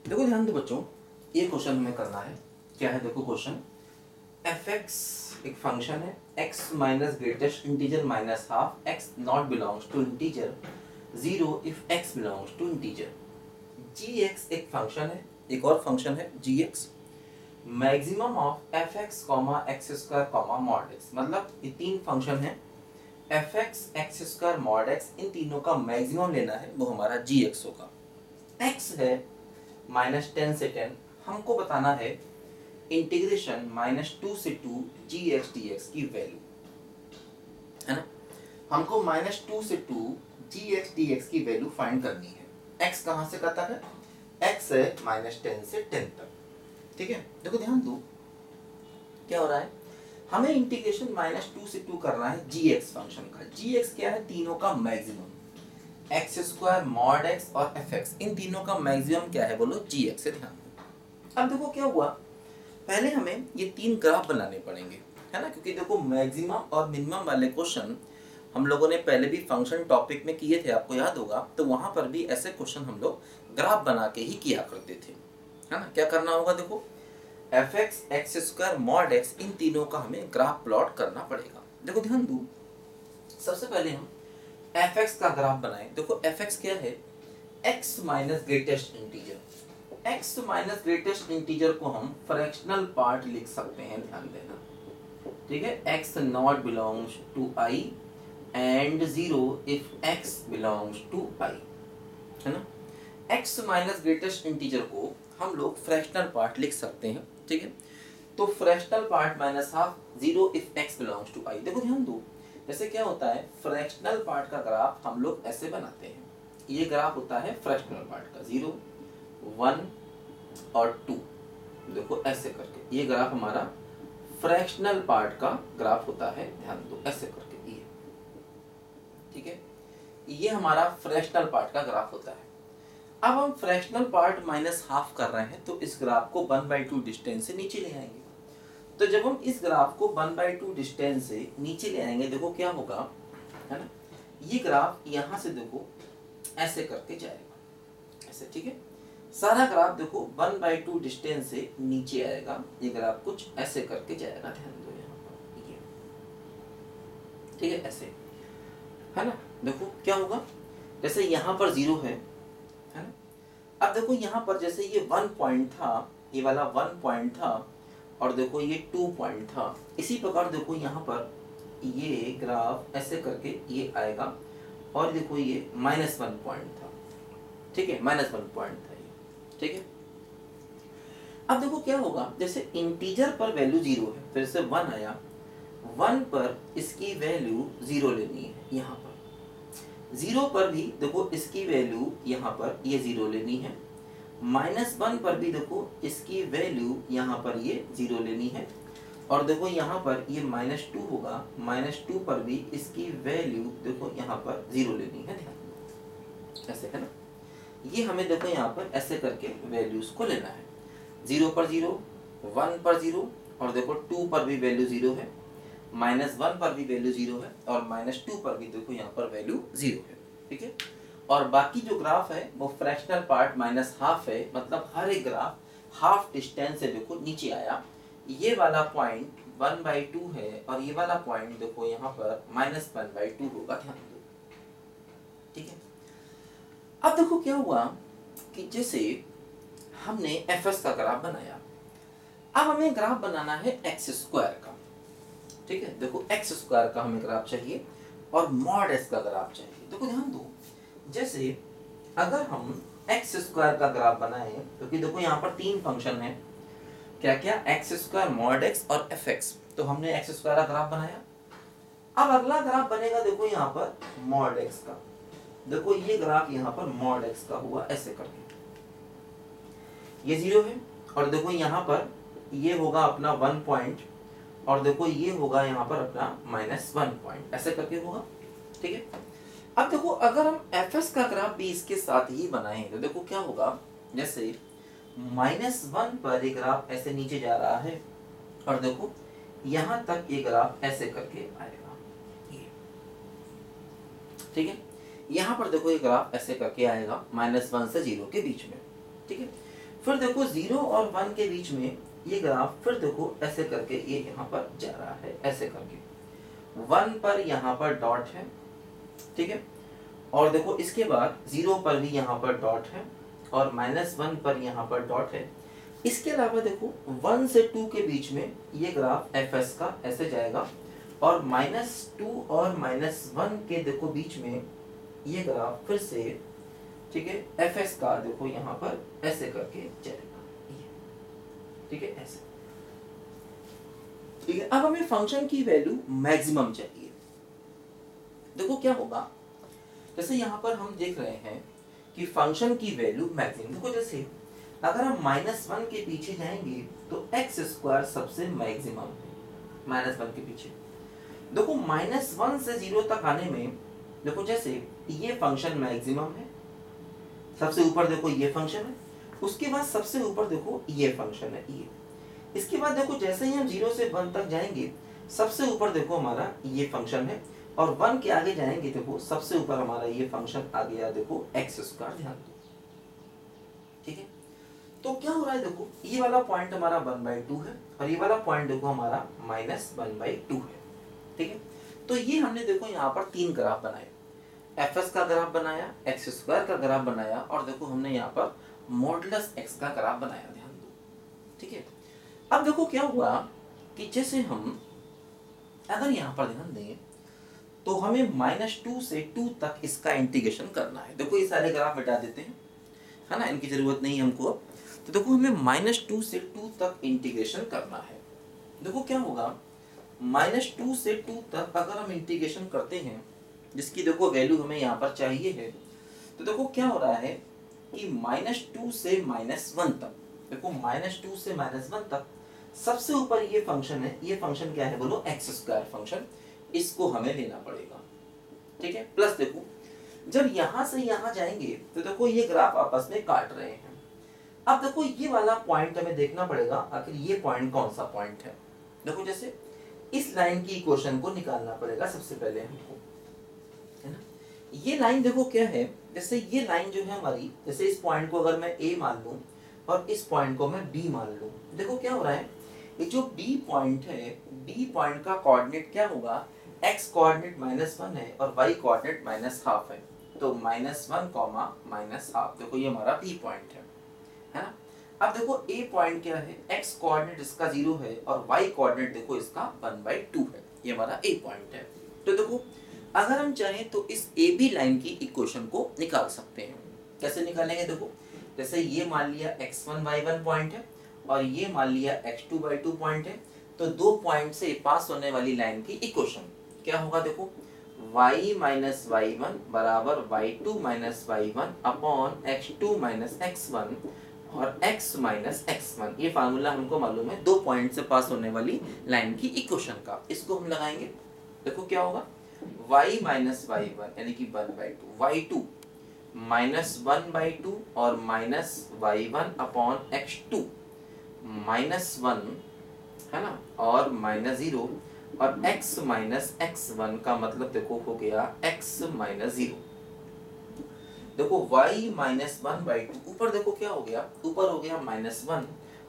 देखो ध्यान दो बच्चों, ये क्वेश्चन हमें करना है। क्या है देखो क्वेश्चन, एफ एक्स एक फंक्शन है, X minus greatest integer minus half X not belongs to integer zero if X belongs to integer. G X एक फंक्शन है, एक और फंक्शन है G X, maximum of F X comma X square comma mod X. मतलब ये तीन function है, F X X square mod X, इन तीनों का मैक्सिमम लेना है, वो हमारा जी एक्स होगा। एक्स है -10 से 10, हमको बताना है इंटीग्रेशन -2 से 2 जी एक्स डी एक्स की वैल्यू, है ना। हमको -2 से 2 जी एक्स डी एक्स की वैल्यू फाइंड करनी है। एक्स कहाँ से कता है, एक्स है -10 से 10 तक, ठीक है। देखो ध्यान दो, क्या हो रहा है, हमें इंटीग्रेशन -2 से 2 करना है जी एक्स फंक्शन का। जी एक्स क्या है, तीनों का maximum, x square mod x और एफ एक्स, इन तीनों का मैक्सिमम क्या है बोलो, जी एक्स है। ध्यान दो, अब देखो क्या हुआ, पहले हमें ये तीन ग्राफ बनाने पड़ेंगे, है ना, क्योंकि देखो मैक्सिमम और मिनिमम वाले क्वेश्चन हम लोगों ने पहले भी फंक्शन टॉपिक में किए थे, आपको याद होगा। तो वहां पर भी ऐसे क्वेश्चन हम लोग ग्राफ बना के ही किया करते थे, है ना। क्या करना होगा, देखो F X X square mod X, इन तीनों का हमें ग्राफ प्लॉट करना पड़ेगा। देखो ध्यान दो, सबसे पहले हम एफ एक्स का ग्राफ बनाएं। देखो एफ एक्स क्या है, X minus greatest integer. X minus greatest integer को हम फ्रैक्शनल पार्ट लिख सकते हैं, ध्यान देना, ठीक है। X not belongs to I and zero if X belongs to I, है ना। एक्स माइनस ग्रेटेस्ट इंटीजर को हम लोग फ्रैक्शनल पार्ट लिख सकते हैं, ठीक है। तो fractional part minus half zero if X belongs to I. देखो ध्यान दो, जैसे क्या होता है, फ्रैक्शनल पार्ट का ग्राफ हम लोग ऐसे बनाते हैं। ये ग्राफ होता है फ्रैक्शनल पार्ट का, 0 1 और 2, देखो ऐसे करके ये ग्राफ हमारा फ्रैक्शनल पार्ट का ग्राफ होता है। ध्यान दो, ऐसे करके ये, ठीक है, ये हमारा फ्रैक्शनल पार्ट का ग्राफ होता है। अब हम फ्रैक्शनल पार्ट माइनस हाफ कर रहे हैं, तो इस ग्राफ को 1/2 डिस्टेंस से नीचे ले आएंगे। तो जब हम इस ग्राफ को 1/2 डिस्टेंस से नीचे ले आएंगे, देखो क्या होगा, है ना, ये ग्राफ यहां से देखो ऐसे करके जाएगा, ऐसे, ठीक है। सारा ग्राफ देखो 1/2 डिस्टेंस से नीचे आएगा, ये ग्राफ कुछ ऐसे करके जाएगा, ध्यान दो यहाँ पर ये, ठीक है, ऐसे, है ना। देखो क्या होगा, जैसे यहाँ पर 0 है ना। अब देखो यहाँ पर जैसे ये 1 पॉइंट था, ये वाला 1 पॉइंट था, और देखो ये 2 पॉइंट था। इसी प्रकार देखो यहाँ पर ये ग्राफ ऐसे करके ये आएगा, और देखो ये -1 पॉइंट था, ठीक है, -1 पॉइंट था ये, ठीक है। अब देखो क्या होगा, जैसे इंटीजर पर वैल्यू 0 है, फिर से 1 आया, 1 पर इसकी वैल्यू 0 लेनी है, यहाँ पर 0 पर भी देखो इसकी वैल्यू यहाँ पर ये 0 लेनी है, -1 पर भी देखो इसकी वैल्यू यहाँ पर ये 0 लेनी है, और देखो यहाँ पर ये -2 होगा, -2 पर भी इसकी वैल्यू देखो यहाँ पर 0 लेनी है, ध्यान ऐसे, है ना। ये हमें देखो यहाँ पर ऐसे करके वैल्यूज को लेना है, 0 पर 0, 1 पर 0, और देखो 2 पर भी वैल्यू 0 है, -1 पर भी वैल्यू 0 है, और -2 पर भी देखो यहाँ पर वैल्यू 0 है, ठीक है। और बाकी जो ग्राफ है वो फ्रैक्शनल पार्ट माइनस हाफ है, मतलब हर एक ग्राफ हाफ डिस्टेंस से देखो नीचे आया। ये वाला पॉइंट 1/2 है, और ये वाला पॉइंट देखो यहाँ पर -1/2 होगा, ध्यान दो, ठीक है। अब देखो क्या हुआ कि जैसे हमने एफ एस का ग्राफ बनाया, अब हमें ग्राफ बनाना है एक्स स्क्वायर का, ठीक है। देखो एक्स स्क्वायर का हमें ग्राफ चाहिए और मॉड एक्स का ग्राफ चाहिए। देखो ध्यान दो, जैसे अगर हम एक्स स्क्वायर का ग्राफ बनाएं, क्योंकि देखो यहाँ पर तीन फंक्शन है, क्या क्या, एक्स स्क्वायर मॉड एक्स और एफ एक्स। तो हमने एक्स स्क्वायर का ग्राफ बनाया। अब अगला ग्राफ बनेगा देखो यहाँ पर मॉड एक्स का। देखो ये ग्राफ यहाँ पर मॉड एक्स का हुआ, ऐसे करके ये 0 है, और देखो यहाँ पर ये होगा अपना 1 पॉइंट, और देखो ये होगा यहाँ पर अपना -1 पॉइंट, ऐसे करके होगा, ठीक है। अब देखो अगर हम एफ एस का ग्राफ भी इसके साथ ही बनाएं, तो देखो क्या होगा, जैसे -1 पर ये ग्राफ ऐसे नीचे जा रहा है, और देखो यहाँ तक ये ग्राफ ऐसे करके आएगा, ये, ठीक है। यहाँ पर देखो ये ग्राफ ऐसे करके आएगा -1 से 0 के बीच में, ठीक है। फिर देखो 0 और 1 के बीच में ये ग्राफ फिर देखो ऐसे करके ये यहाँ पर जा रहा है, ऐसे करके 1 पर यहाँ पर डॉट है, ठीक है, और देखो इसके बाद 0 पर भी यहाँ पर डॉट है और -1 पर यहाँ पर डॉट है। इसके अलावा देखो 1 से 2 के बीच में ये ग्राफ fs का ऐसे जाएगा और -2 और -1 के देखो बीच में ये ग्राफ फिर से, ठीक है, fs का देखो यहाँ पर ऐसे करके जाएगा, ठीक है, ऐसे, ठीक है। अब हमें फंक्शन की वैल्यू मैक्सिमम चाहिए। देखो क्या होगा, जैसे यहाँ पर हम देख रहे हैं कि फंक्शन की वैल्यू मैक्सिमम, देखो जैसे अगर हम -1 के पीछे जाएंगे तो x² सबसे मैक्सिमम है -1 के पीछे। देखो -1 से 0 तक आने में देखो जैसे ये फंक्शन मैक्सिमम है, सबसे ऊपर देखो ये फंक्शन है, उसके बाद सबसे ऊपर देखो ये फंक्शन है ये, इसके बाद देखो जैसे ही हम 0 से 1 तक जाएंगे सबसे ऊपर देखो हमारा ये फंक्शन है और 1 के आगे जाएंगे देखो सबसे ऊपर हमारा ये फंक्शन आ गया देखो x², ध्यान दो, ठीक है। तो क्या हो रहा है, देखो ये वाला पॉइंट हमारा 1/2 है और ये वाला पॉइंट देखो हमारा -1/2 है, ठीक है। तो ये हमने देखो यहाँ पर 3 ग्राफ बनाए, fs का ग्राफ बनाया, x² का ग्राफ बनाया और देखो हमने यहाँ पर मॉडुलस x का ग्राफ बनाया, ध्यान दो, ठीक है। अब देखो क्या हुआ कि जैसे हम अगर यहाँ पर ध्यान दें तो हमें -2 से 2 तक इसका इंटीग्रेशन करना है। देखो ये सारे ग्राफ हटा देते हैं, है ना, इनकी जरूरत नहीं हमको। तो देखो हमें -2 से 2 तक इंटीग्रेशन करना है। देखो क्या होगा, -2 से 2 तक अगर हम इंटीग्रेशन करते हैं जिसकी देखो वैल्यू हमें यहाँ पर चाहिए है, तो देखो क्या हो रहा है कि -2 से -1 तक, देखो -2 से -1 तक सबसे ऊपर ये फंक्शन है, ये फंक्शन क्या है बोलो, x² फंक्शन, इसको हमें लेना पड़ेगा, ठीक है। प्लस देखो जब यहाँ से यहाँ जाएंगे तो देखो ये ग्राफ आपस में काट रहे हैं। अब देखो ये वाला पॉइंट हमें देखना पड़ेगा, आखिर ये पॉइंट कौन सा पॉइंट है। देखो जैसे इस लाइन की इक्वेशन को निकालना पड़ेगा सबसे पहले हमको, है ना। ये लाइन देखो क्या है, जैसे ये लाइन जो है हमारी, जैसे इस पॉइंट को अगर मैं A मान लूं और इस पॉइंट को मैं B मान लूं, देखो क्या हो रहा है, ये जो B पॉइंट है, B पॉइंट का कोऑर्डिनेट क्या होगा, x कोऑर्डिनेट -1 है और y कोऑर्डिनेट -½ है, तो -1, -½ देखो ये हमारा B पॉइंट है ना। अब देखो A पॉइंट क्या है, x कोऑर्डिनेट इसका 0 है और y कोऑर्डिनेट देखो इसका 1/2 है, ये हमारा A पॉइंट है। तो देखो अगर हम चाहें तो इस AB लाइन की इक्वेशन को निकाल सकते हैं। कैसे निकालेंगे, देखो जैसे ये मान लिया x1 y1 पॉइंट है और ये मान लिया x2 पॉइंट है, तो दो पॉइंट से पास होने वाली लाइन की इक्वेशन क्या होगा, देखो y - y1 बराबर y2 - y1 upon x2 - x1 और x - x1, ये फार्मूला हमको मालूम है दो पॉइंट से पास होने वाली लाइन की इक्वेशन का, इसको हम लगाएंगे। देखो क्या होगा, y - y1 यानी कि 1/2, y2 -1/2 और -y1 अपॉन x2 -1, है ना, और -0 और x - x1 का मतलब देखो हो गया x - 0। देखो y - 1/2, ऊपर देखो क्या हो गया, ऊपर हो गया -1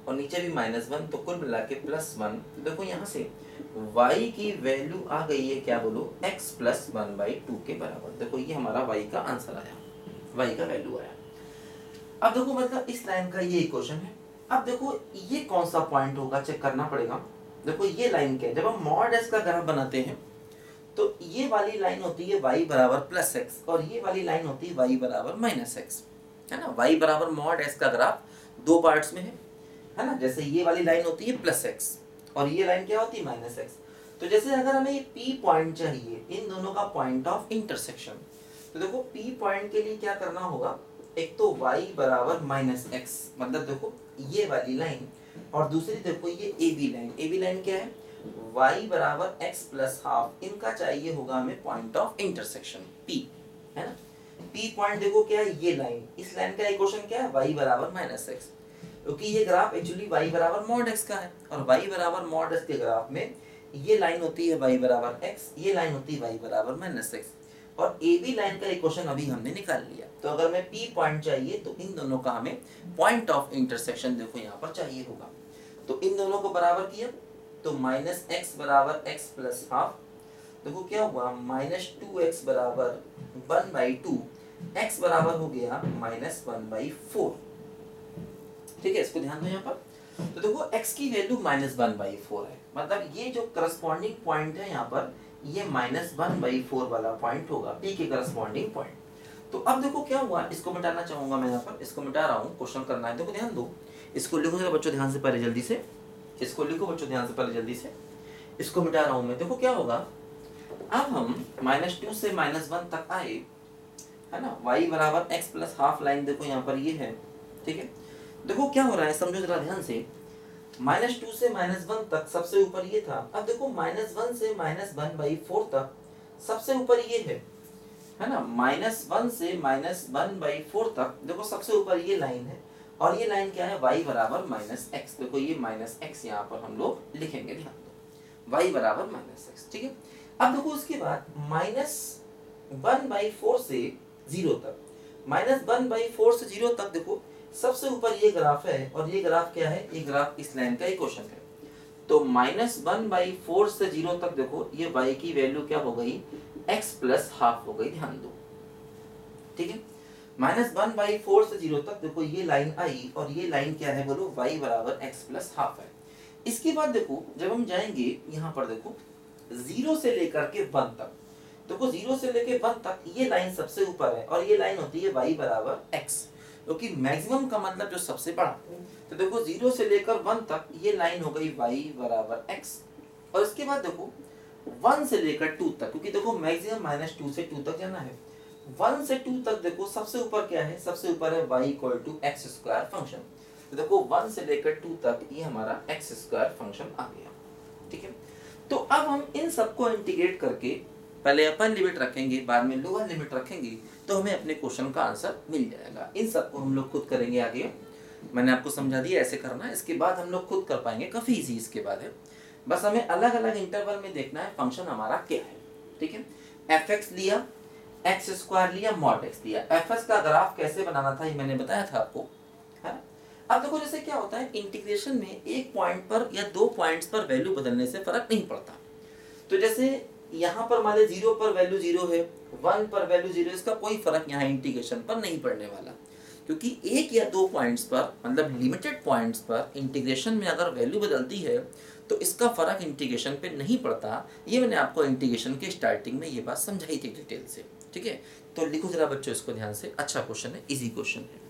और नीचे भी -1, तो कुल मिला के +1। देखो यहाँ से y की वैल्यू आ गई है क्या बोलो, x + 1/2 के बराबर। देखो ये हमारा y का आंसर आया, y का वैल्यू आया। अब देखो मतलब इस लाइन का ये इक्वेशन है। अब देखो ये कौन सा पॉइंट होगा, चेक करना पड़ेगा। देखो ये लाइन क्या है, जब हम मॉड s का ग्राफ बनाते हैं तो ये वाली लाइन होती है y बराबर +x और ये वाली लाइन होती है y बराबर -x, है ना। y बराबर मॉड s का ग्राफ दो पार्ट्स में है ना। जैसे ये वाली लाइन होती है +x और ये लाइन क्या होती है -x। तो जैसे अगर हमें ये P पॉइंट चाहिए, इन दोनों का पॉइंट ऑफ इंटरसेक्शन, तो देखो P पॉइंट के लिए क्या करना होगा, एक तो y बराबर -x, मतलब देखो ये वाली लाइन, और दूसरी देखो ये AB लाइन। AB लाइन क्या है, y बराबर x + ½ इनका चाहिए होगा हमें पॉइंट ऑफ इंटरसेक्शन P, है ना। P पॉइंट देखो क्या है, ये लाइन, इस लाइन का इक्वेशन क्या है, y बराबर -x, क्योंकि ये ग्राफ एक्चुअली y बराबर मॉड x का है और y बराबर मॉड x के ग्राफ में ये लाइन होती है y बराबर x, ये लाइन होती है y बराबर -x। और ए बी लाइन का इक्वेशन अभी हमने निकाल लिया। तो अगर मैं पी पॉइंट चाहिए तो इन दोनों का हमें पॉइंट ऑफ इंटरसेक्शन देखो यहाँ पर चाहिए होगा। तो इन दोनों को बराबर किया तो माइनस एक्स बराबर एक्स प्लस हाफ, देखो क्या हुआ माइनस 2x बराबर 1/2, x बराबर हो गया माइनस 1/4। ठीक है, इसको ध्यान दो यहाँ पर। तो देखो x की वैल्यू माइनस 1/4 है, मतलब ये जो करस्पॉन्डिंग पॉइंट है यहाँ पर ये माइनस 1/4 वाला पॉइंट होगा p के करस्पॉन्डिंग पॉइंट। तो अब देखो क्या हुआ, इसको मिटाना चाहूंगा मैं यहाँ पर, इसको मिटा रहा हूँ, क्वेश्चन करना है। देखो ध्यान दो, इसको लिखो जरा बच्चों ध्यान से पहले जल्दी से, इसको लिखो बच्चों ध्यान से पहले जल्दी से, इसको मिटा रहा हूँ मैं। देखो क्या होगा, अब हम -2 से -1 तक आए, है ना, y बराबर x प्लस हाफ लाइन देखो यहाँ पर ये है। ठीक है, देखो क्या हो रहा है, समझो जरा ध्यान से। -2 से -1 तक सबसे ऊपर ये था, अब देखो -1 से -1/4 तक सबसे ऊपर ये है ना, -1 से -1/4 तक देखो सबसे ऊपर ये लाइन है, और ये लाइन क्या है, y बराबर -x। देखो ये -x यहाँ पर हम लोग लिखेंगे, ध्यान दो, y बराबर -x। ठीक है, अब देखो उसके बाद -1/4 से 0 तक, -1/4 से 0 तक देखो सबसे ऊपर ये ग्राफ है, और ये ग्राफ क्या है, ये ग्राफ इस लाइन का इक्वेशन है। तो -1/4 से 0 तक देखो ये y की वैल्यू क्या हो गई, x प्लस हाफ हो गई, ध्यान दो। ठीक है, -1/4 से 0 तक देखो ये लाइन आई, और ये लाइन क्या है बोलो, y बराबर x प्लस हाफ है। इसके बाद देखो जब हम जाएंगे यहाँ पर देखो 0 से लेकर के 1 तक, देखो 0 से लेकर 1 तक ये लाइन सबसे ऊपर है, और ये लाइन होती है y बराबर x, क्योंकि मैक्सिमम का मतलब जो सबसे बड़ा। तो देखो 0 से लेकर 1 तक ये लाइन हो गई y बराबर x, और इसके बाद देखो 1 से लेकर 2 तक, क्योंकि देखो मैक्सिमम -2 से 2 तक जाना है, 1 से 2 तक देखो सबसे ऊपर क्या है, सबसे ऊपर है y = x² फंक्शन। तो देखो 1 से लेकर 2 तक ये हमारा x² फंक्शन आ गया। ठीक है, तो अब हम इन सबको इंटीग्रेट करके पहले अपर लिमिट रखेंगे, बाद में लोअर लिमिट रखेंगे, तो हमें अपने क्वेश्चन का आंसर मिल जाएगा। इन सबको हम लोग खुद करेंगे आगे, मैंने आपको समझा दिया ऐसे करना है, इसके बाद हम लोग खुद कर पाएंगे, काफी इजी इसके बाद है। बस हमें अलग अलग इंटरवल में देखना है फंक्शन हमारा क्या है। ठीक है, fx लिया, x² लिया, mod x लिया। fx का ग्राफ कैसे बनाना था ये मैंने बताया था आपको, है। अब देखो जैसे क्या होता है, इंटीग्रेशन में एक पॉइंट पर या 2 पॉइंट्स पर वैल्यू बदलने से फर्क नहीं पड़ता। तो जैसे यहाँ पर मान लीजिए 0 पर वैल्यू 0 है, 1 पर वैल्यू 0, इसका कोई फर्क यहाँ इंटीग्रेशन पर नहीं पड़ने वाला, क्योंकि एक या 2 पॉइंट्स पर, मतलब लिमिटेड पॉइंट्स पर इंटीग्रेशन में अगर वैल्यू बदलती है तो इसका फर्क इंटीग्रेशन पे नहीं पड़ता। ये मैंने आपको इंटीग्रेशन के स्टार्टिंग में ये बात समझाई थी डिटेल से। ठीक है, तो लिखो जरा बच्चों इसको ध्यान से, अच्छा क्वेश्चन है, इजी क्वेश्चन है।